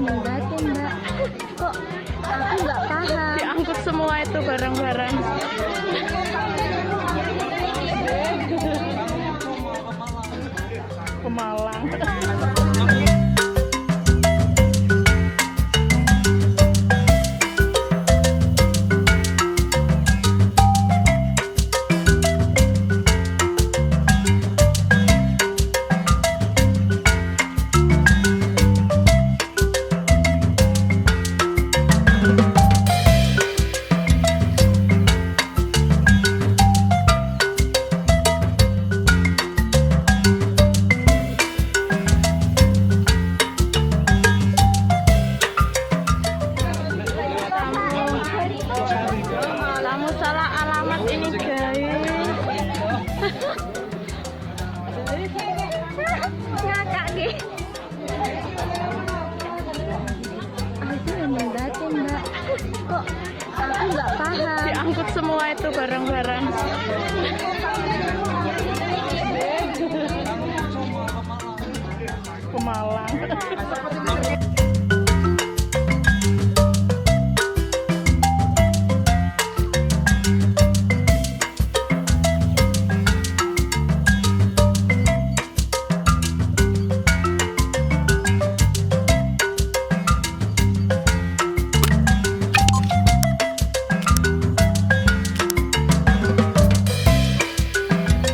batin mbak, kok aku nggak paham. Diangkut semua itu barang-barang. Ke Malang. Kamu salah alamat ini guys. Ngakak nih. Aku memang batin mbak, kok aku nggak paham. Diangkut semua itu barang-barang. Ke Malang.